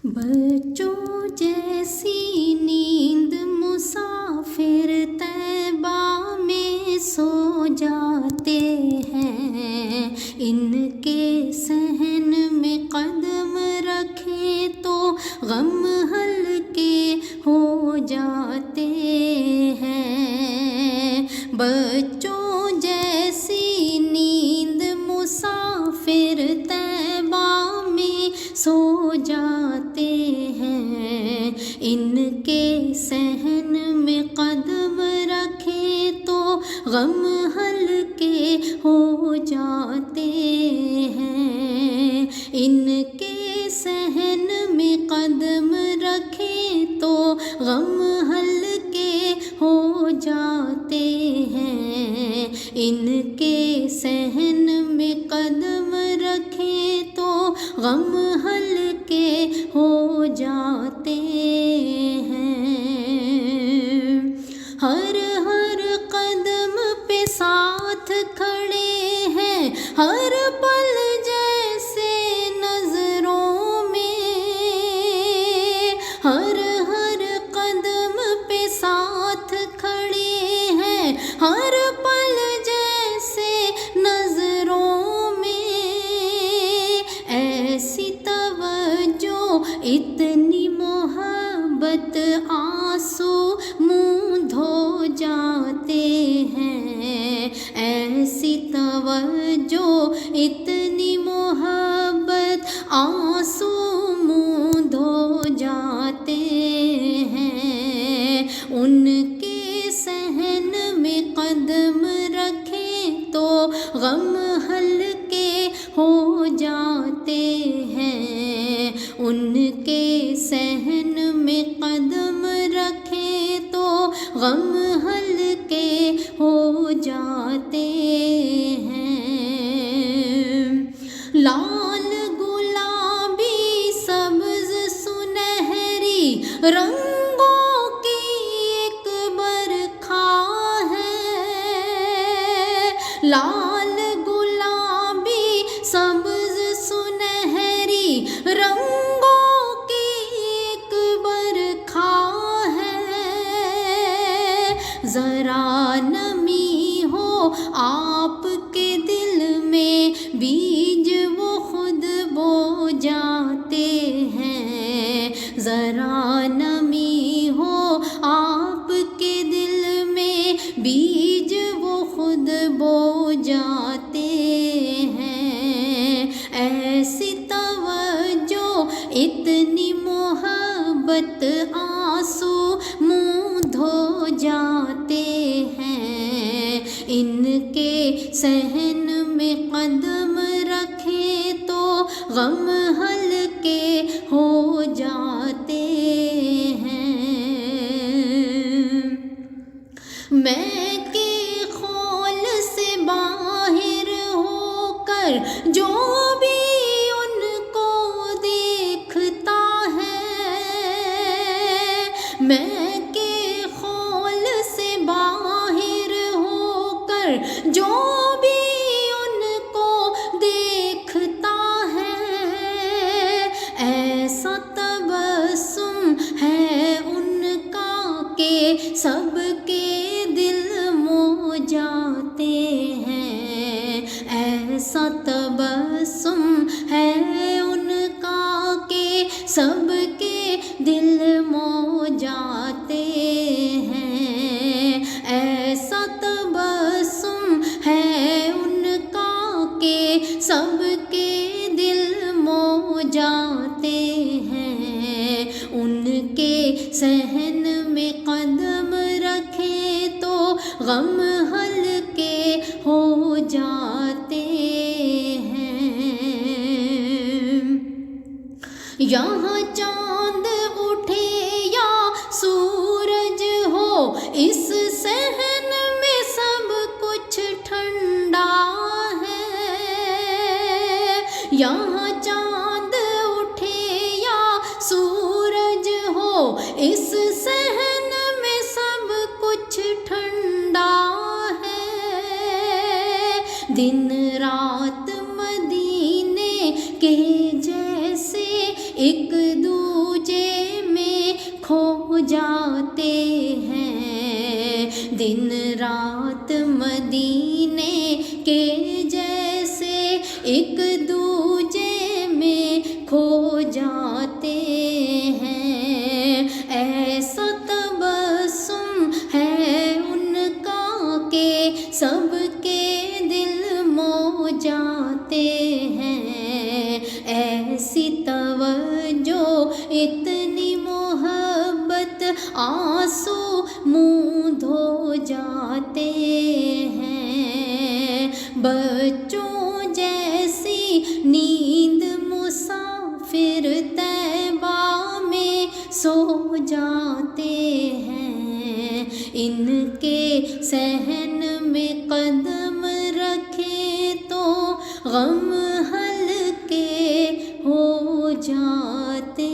بچوں جیسی نیند مسافر طیبہ میں سو جاتے ہیں، ان کے صحن میں قدم رکھیں تو غم ہلکے ہو جاتے ہیں۔ بچوں جیسی نیند مسافر طیبہ میں سو جاتے ہیں، ان کے صحن میں قدم رکھیں تو غم ہلکے ہو جاتے ہیں، ان کے صحن میں قدم رکھیں تو غم ہلکے ہو جاتے ہیں، ان کے صحن میں قدم رکھیں تو غم ہلکے ہو جاتے ہیں۔ ہر ہر قدم پہ ساتھ کھڑے ہیں، ہر پل جیسے نظروں میں، ہر ہر قدم پہ ساتھ کھڑے ہیں، ہر پل جیسے نظروں میں، ایسی توجہ اتنی محبت آنسو منہ دھو جاتے ہیں، ایسی توجہ اتنی محبت آنسو منہ دھو جاتے ہیں، ان کے صحن میں قدم رکھیں تو غم ہلکے ہو جاتے ہیں، ان کے صحن میں قدم رکھیں تو غم ہلکے ہو جاتے ہیں۔ لال گلابی سبز سنہری رنگوں کی ایک برکھا ہے، لال گلابی سبز سنہری رنگوں کی ایک برکھا ہے، ذرا نمی ہو آپ کے دل میں بیج وہ خود بو جاتے ہیں، ذرا نمی ہو آپ کے دل میں بیج وہ خود بو جاتے ہیں، ایسی توجہ اتنی محبت آنسو منہ دھو جاتے ہیں، ان کے صحن میں قدم رکھیں تو غم ہلکے ہو جاتے ہیں۔ میں کے خول سے باہر ہو کر جو بھی ان کو دیکھتا ہے، میں کے خول سے باہر ہو کر جو بھی ان کو دیکھتا ہے، ایسا تبسم ہے ان کا کہ سب کے دل مو جاتے ہیں، ایسا تبسم ہے ان کا کہ سب کے دل مو جاتے ہیں، ایسا تبسم ہے ان کا کہ سب کے دل مو جاتے ہیں، ان کے صحن میں قدم رکھیں تو غم ہلکے ہو جاتے ہیں۔ یہاں چاند اٹھے یا سورج ہو، اس صحن میں سب کچھ ٹھنڈا ہے، یہاں چاند اٹھے یا سورج ہو، اس صحن میں سب کچھ ٹھنڈا ہے، دن رات مدینے کے جیسے ایک جاتے ہیں، دن رات مدینے کے جیسے ایک دوجے میں کھو جاتے ہیں، ایسا تبسم ہے ان کا کہ سب کے دل مو جاتے ہیں، ایسی توجہ اتنی محبت آنسو منہ دھو جاتے ہیں، بچوں جیسی نیند مسافر طیبہ میں سو جاتے ہیں، ان کے صحن میں قدم رکھے تو غم ہلکے ہو جاتے